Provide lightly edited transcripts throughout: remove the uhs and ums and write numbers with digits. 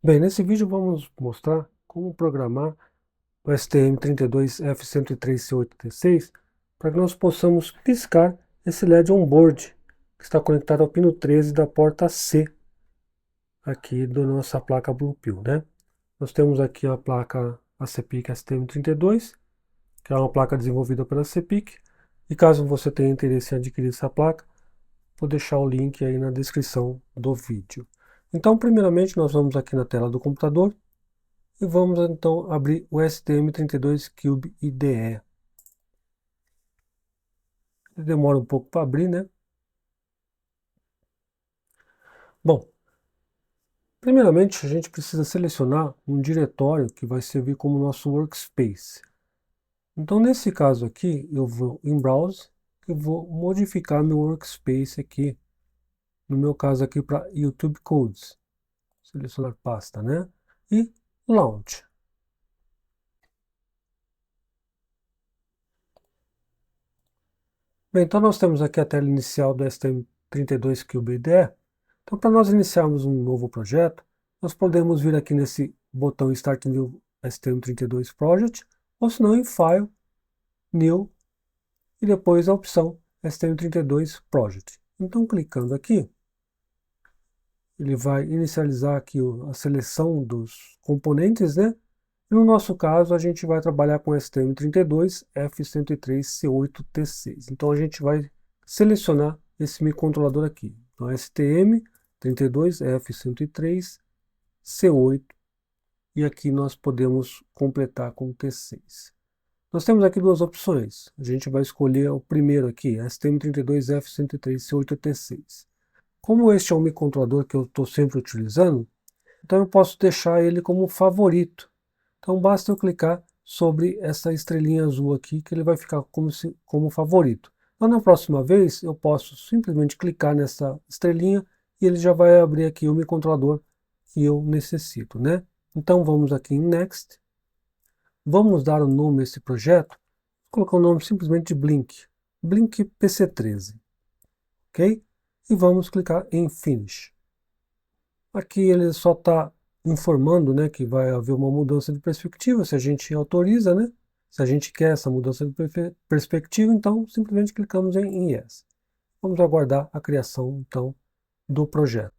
Bem, nesse vídeo vamos mostrar como programar o STM32F103C8T6 para que nós possamos piscar esse LED on-board que está conectado ao pino 13 da porta C aqui da nossa placa Bluepill, né? Nós temos aqui a placa ACPIC STM32, que é uma placa desenvolvida pela ACPIC, e caso você tenha interesse em adquirir essa placa, vou deixar o link aí na descrição do vídeo. Então, primeiramente, nós vamos aqui na tela do computador e vamos então abrir o STM32Cube IDE. Ele demora um pouco para abrir, né? Bom, primeiramente a gente precisa selecionar um diretório que vai servir como nosso workspace. Então, nesse caso aqui, eu vou em Browse e vou modificar meu workspace aqui, no meu caso aqui para YouTube Codes. Selecionar pasta, né? E Launch. Bem, então nós temos aqui a tela inicial do STM32Cube IDE. Então, para nós iniciarmos um novo projeto, nós podemos vir aqui nesse botão Start New STM32 Project, ou se não em File, New, e depois a opção STM32 Project. Então, clicando aqui, ele vai inicializar aqui a seleção dos componentes, né? E no nosso caso, a gente vai trabalhar com STM32 F103C8T6. Então, a gente vai selecionar esse microcontrolador aqui. Então, STM32 F103C8. E aqui nós podemos completar com T6. Nós temos aqui duas opções. A gente vai escolher o primeiro aqui, STM32 F103C8T6. Como este é um microcontrolador que eu estou sempre utilizando, então eu posso deixar ele como favorito. Então basta eu clicar sobre essa estrelinha azul aqui, que ele vai ficar como favorito. Então na próxima vez eu posso simplesmente clicar nessa estrelinha e ele já vai abrir aqui o microcontrolador que eu necessito, né? Então vamos aqui em Next. Vamos dar o nome a esse projeto. Vou colocar o nome simplesmente de Blink. Blink PC13. Ok? E vamos clicar em Finish. Aqui ele só está informando, né, que vai haver uma mudança de perspectiva, se a gente autoriza, né? Se a gente quer essa mudança de perspectiva, então simplesmente clicamos em Yes. Vamos aguardar a criação, então, do projeto.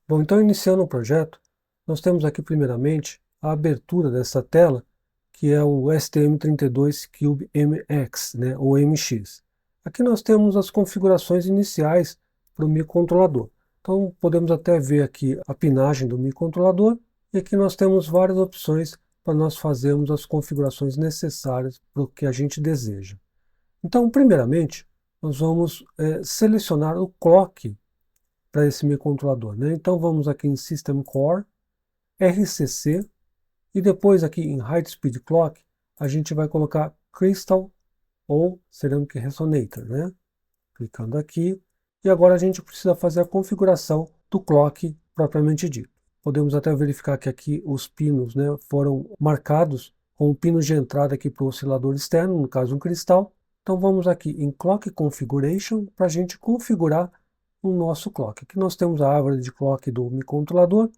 Bom, então iniciando o projeto, nós temos aqui primeiramente a abertura dessa tela, que é o STM32Cube MX, né, ou MX. Aqui nós temos as configurações iniciais para o microcontrolador. Então podemos até ver aqui a pinagem do microcontrolador, e aqui nós temos várias opções para nós fazermos as configurações necessárias para o que a gente deseja. Então, primeiramente, nós vamos selecionar o clock para esse microcontrolador, né? Então vamos aqui em System Core, RCC, e depois aqui em High Speed Clock, a gente vai colocar Crystal ou Ceramic Resonator, né? Clicando aqui, e agora a gente precisa fazer a configuração do clock propriamente dito. Podemos até verificar que aqui os pinos, né, foram marcados com pinos de entrada aqui para o oscilador externo, no caso um cristal. Então vamos aqui em Clock Configuration para a gente configurar o nosso clock. Aqui nós temos a árvore de clock do microcontrolador.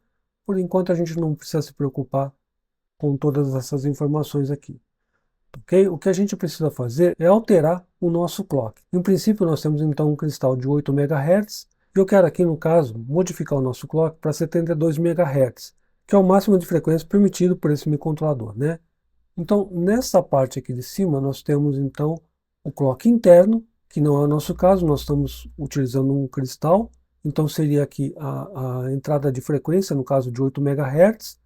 Por enquanto a gente não precisa se preocupar com todas essas informações aqui. Okay? O que a gente precisa fazer é alterar o nosso clock. Em princípio nós temos então um cristal de 8 MHz, e eu quero aqui no caso modificar o nosso clock para 72 MHz, que é o máximo de frequência permitido por esse microcontrolador, né? Então nessa parte aqui de cima nós temos então o clock interno, que não é o nosso caso, nós estamos utilizando um cristal, então seria aqui a entrada de frequência, no caso de 8 MHz,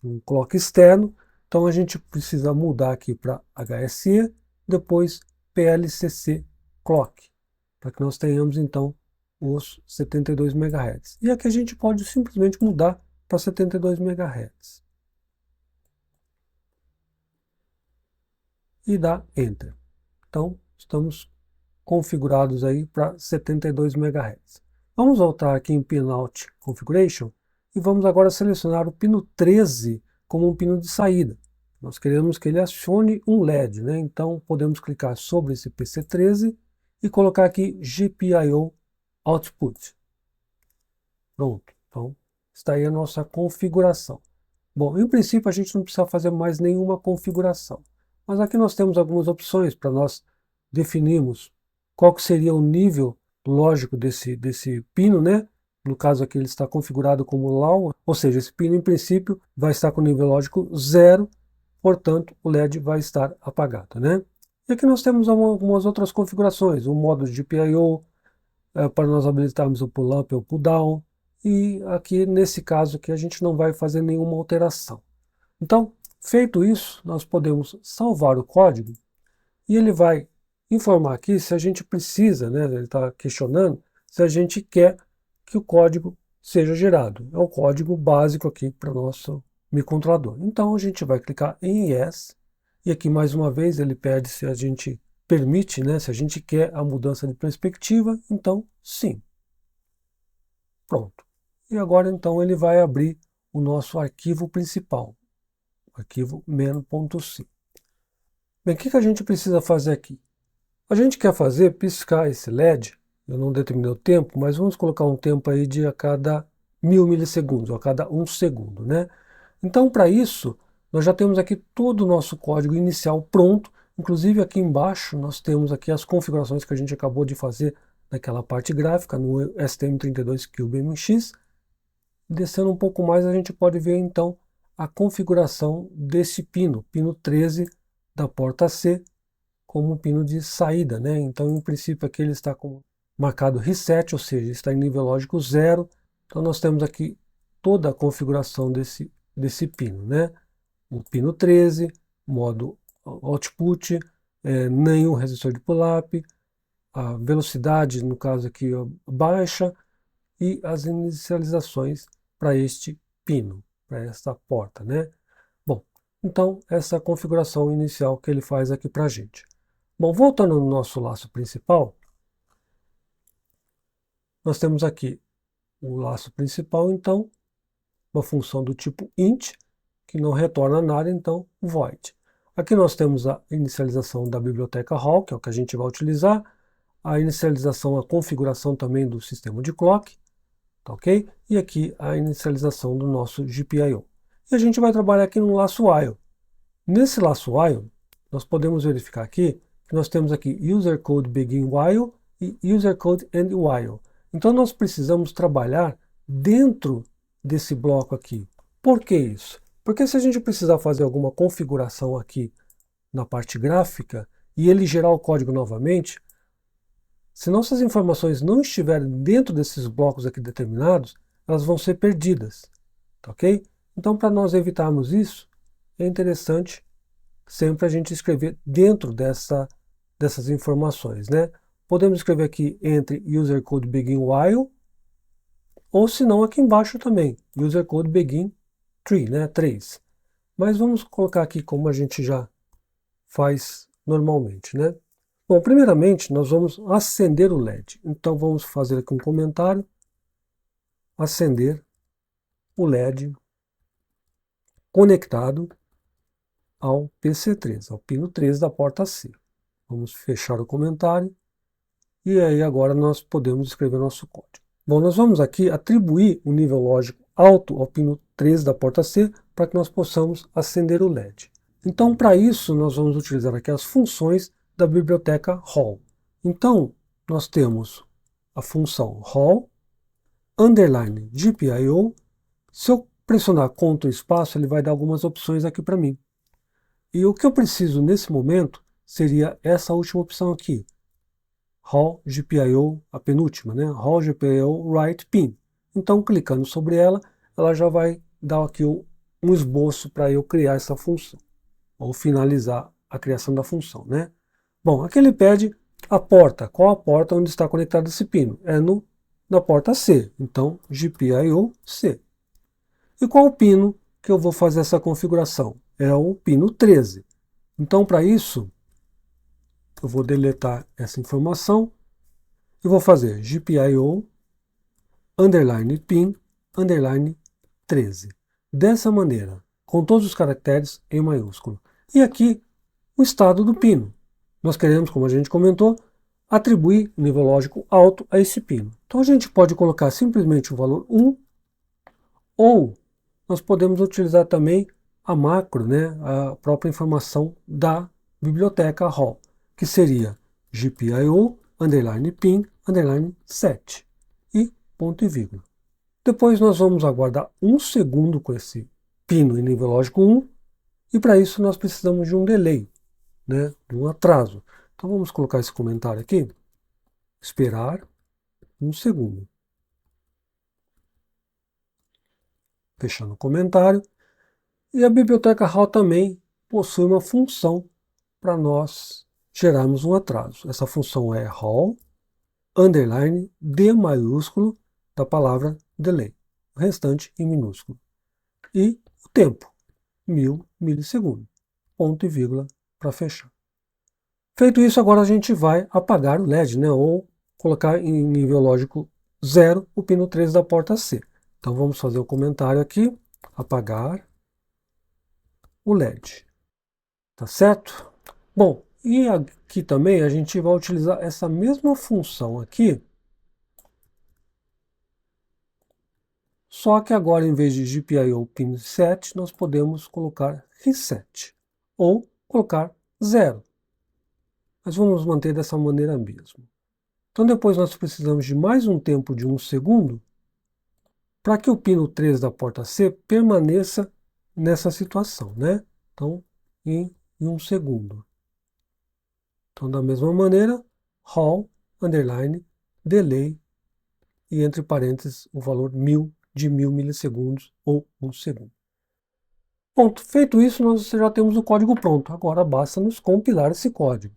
um clock externo. Então a gente precisa mudar aqui para HSE, depois PLCC Clock, para que nós tenhamos então os 72 MHz. E aqui a gente pode simplesmente mudar para 72 MHz. E dar Enter. Então estamos configurados aí para 72 MHz. Vamos voltar aqui em Pinout Configuration e vamos agora selecionar o pino 13 como um pino de saída. Nós queremos que ele acione um LED, né? Então podemos clicar sobre esse PC13 e colocar aqui GPIO Output. Pronto. Então, está aí a nossa configuração. Bom, em princípio a gente não precisa fazer mais nenhuma configuração. Mas aqui nós temos algumas opções para nós definirmos qual que seria o nível lógico desse pino, né? No caso aqui ele está configurado como low, ou seja, esse pino em princípio vai estar com nível lógico 0, portanto o LED vai estar apagado, né? E aqui nós temos algumas outras configurações, o modo de GPIO, para nós habilitarmos o pull-up ou o pull-down, e aqui nesse caso aqui a gente não vai fazer nenhuma alteração. Então, feito isso, nós podemos salvar o código e ele vai informar aqui se a gente precisa, né, ele está questionando, se a gente quer que o código seja gerado. É o código básico aqui para o nosso microcontrolador. Então a gente vai clicar em Yes, e aqui mais uma vez ele pede se a gente permite, né, se a gente quer a mudança de perspectiva, então sim. Pronto. E agora então ele vai abrir o nosso arquivo principal, arquivo main.c. Bem, o que a gente precisa fazer aqui? A gente quer fazer piscar esse LED, eu não determinei o tempo, mas vamos colocar um tempo aí de a cada 1000 milissegundos, ou a cada 1 segundo, né? Então, para isso, nós já temos aqui todo o nosso código inicial pronto, inclusive aqui embaixo nós temos aqui as configurações que a gente acabou de fazer naquela parte gráfica, no STM32CubeMX. Descendo um pouco mais, a gente pode ver então a configuração desse pino 13 da porta C, como um pino de saída, né? Então, em princípio, aqui ele está marcado Reset, ou seja, está em nível lógico 0. Então, nós temos aqui toda a configuração desse pino, né? O pino 13, modo Output, nenhum resistor de pull-up, a velocidade, no caso aqui, baixa, e as inicializações para este pino, para esta porta, né? Bom, então, essa é a configuração inicial que ele faz aqui para a gente. Bom, voltando no nosso laço principal, nós temos aqui o laço principal, então, uma função do tipo int, que não retorna nada, então, void. Aqui nós temos a inicialização da biblioteca Hall, que é o que a gente vai utilizar, a inicialização, a configuração também do sistema de clock, tá ok? E aqui a inicialização do nosso GPIO. E a gente vai trabalhar aqui no laço while. Nesse laço while, nós podemos verificar aqui que nós temos aqui user code begin while e user code end while. Então nós precisamos trabalhar dentro desse bloco aqui. Por que isso? Porque se a gente precisar fazer alguma configuração aqui na parte gráfica e ele gerar o código novamente, se nossas informações não estiverem dentro desses blocos aqui determinados, elas vão ser perdidas, tá ok? Então, para nós evitarmos isso, é interessante sempre a gente escrever dentro dessas informações, né? Podemos escrever aqui entre user code begin while, ou se não aqui embaixo também, user code begin 3, né? 3. Mas vamos colocar aqui como a gente já faz normalmente, né? Bom, primeiramente nós vamos acender o LED. Então vamos fazer aqui um comentário, acender o LED conectado ao PC3, ao pino 13 da porta C. Vamos fechar o comentário e aí agora nós podemos escrever nosso código. Bom, nós vamos aqui atribuir um nível lógico alto ao pino 13 da porta C para que nós possamos acender o LED. Então, para isso, nós vamos utilizar aqui as funções da biblioteca Hall. Então, nós temos a função Hall, underline GPIO. Se eu pressionar Ctrl espaço, ele vai dar algumas opções aqui para mim. E o que eu preciso nesse momento seria essa última opção aqui, Hall GPIO, a penúltima, né? Hall GPIO write pin. Então, clicando sobre ela, ela já vai dar aqui um esboço para eu criar essa função, ou finalizar a criação da função, né? Bom, aqui ele pede a porta. Qual a porta onde está conectado esse pino? É na porta C, então GPIO C. E qual o pino que eu vou fazer essa configuração? É o pino 13. Então, para isso, eu vou deletar essa informação e vou fazer GPIO underline pin underline 13. Dessa maneira, com todos os caracteres em maiúsculo. E aqui, o estado do pino. Nós queremos, como a gente comentou, atribuir nível lógico alto a esse pino. Então a gente pode colocar simplesmente o valor 1 Ou nós podemos utilizar também a macro, né, a própria informação da biblioteca hall, que seria GPIO _pin _set e ponto e vírgula. Depois nós vamos aguardar um segundo com esse pino em nível lógico 1, e para isso nós precisamos de um delay, né, de um atraso. Então vamos colocar esse comentário aqui, esperar um segundo. Fechando o comentário. E a biblioteca hall também possui uma função para nós gerarmos um atraso. Essa função é hall _d maiúsculo da palavra delay, o restante em minúsculo. E o tempo, 1000 milissegundos, ponto e vírgula para fechar. Feito isso, agora a gente vai apagar o LED, né, ou colocar em nível lógico 0 o pino 13 da porta C. Então vamos fazer o comentário aqui, apagar o LED. Tá certo? Bom, e aqui também a gente vai utilizar essa mesma função aqui, só que agora em vez de GPIO pin set, nós podemos colocar reset, ou colocar 0. Mas vamos manter dessa maneira mesmo. Então depois nós precisamos de mais um tempo de 1 segundo, para que o pino 3 da porta C permaneça nessa situação, né? Então, em 1 segundo. Então, da mesma maneira, hall _ delay e entre parênteses o valor 1000 de 1000 milissegundos ou 1 segundo. Pronto, feito isso, nós já temos o código pronto. Agora basta nos compilar esse código.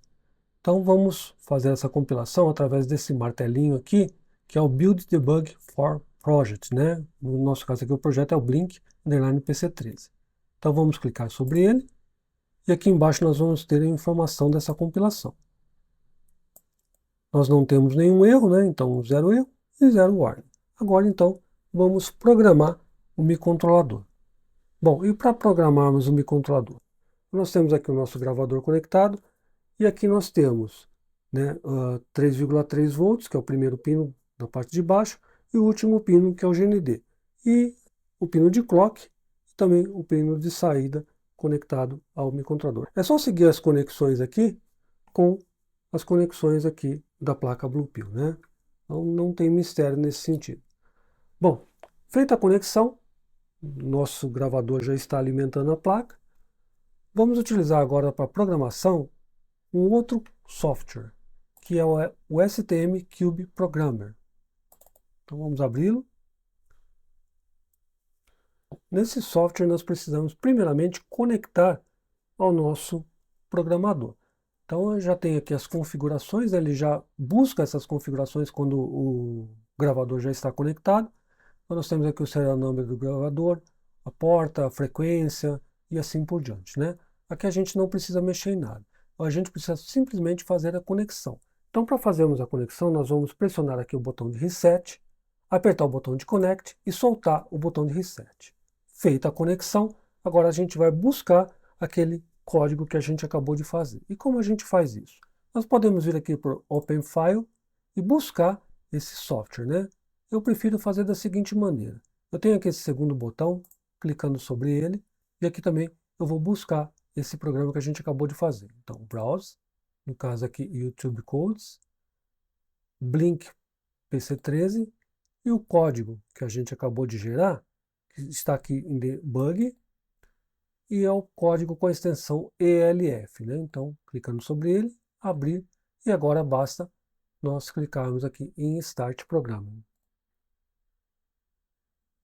Então vamos fazer essa compilação através desse martelinho aqui, que é o Build Debug for Project, né? No nosso caso aqui o projeto é o Blink _PC13. Então vamos clicar sobre ele e aqui embaixo nós vamos ter a informação dessa compilação. Nós não temos nenhum erro, né? Então 0 erro e 0 warning. Agora então vamos programar o microcontrolador. Bom, e para programarmos o microcontrolador? Nós temos aqui o nosso gravador conectado e aqui nós temos, né, 3,3 volts, que é o primeiro pino da parte de baixo, e o último pino, que é o GND. E o pino de clock e também o pino de saída conectado ao microcontrolador. É só seguir as conexões aqui com as conexões aqui da placa Bluepill, né? Então não tem mistério nesse sentido. Bom, feita a conexão, nosso gravador já está alimentando a placa. Vamos utilizar agora para programação um outro software, que é o STM Cube Programmer. Então vamos abri-lo. Nesse software nós precisamos primeiramente conectar ao nosso programador. Então eu já tenho aqui as configurações, ele já busca essas configurações quando o gravador já está conectado. Então nós temos aqui o serial number do gravador, a porta, a frequência e assim por diante, né? Aqui a gente não precisa mexer em nada. A gente precisa simplesmente fazer a conexão. Então para fazermos a conexão nós vamos pressionar aqui o botão de reset, apertar o botão de connect e soltar o botão de reset. Feita a conexão, agora a gente vai buscar aquele código que a gente acabou de fazer. E como a gente faz isso? Nós podemos vir aqui por Open File e buscar esse software, né? Eu prefiro fazer da seguinte maneira. Eu tenho aqui esse segundo botão, clicando sobre ele, e aqui também eu vou buscar esse programa que a gente acabou de fazer. Então, Browse, no caso aqui YouTube Codes, Blink PC13, e o código que a gente acabou de gerar, que está aqui em Debug, e é o código com a extensão ELF, né? Então, clicando sobre ele, abrir, e agora basta nós clicarmos aqui em Start Programming.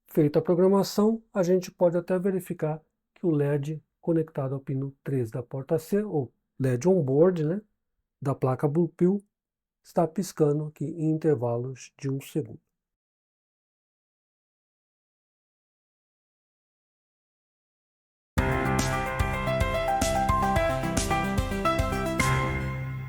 Feita a programação, a gente pode até verificar que o LED conectado ao pino 3 da porta C, ou LED onboard, né, da placa Bluepill, está piscando aqui em intervalos de 1 segundo.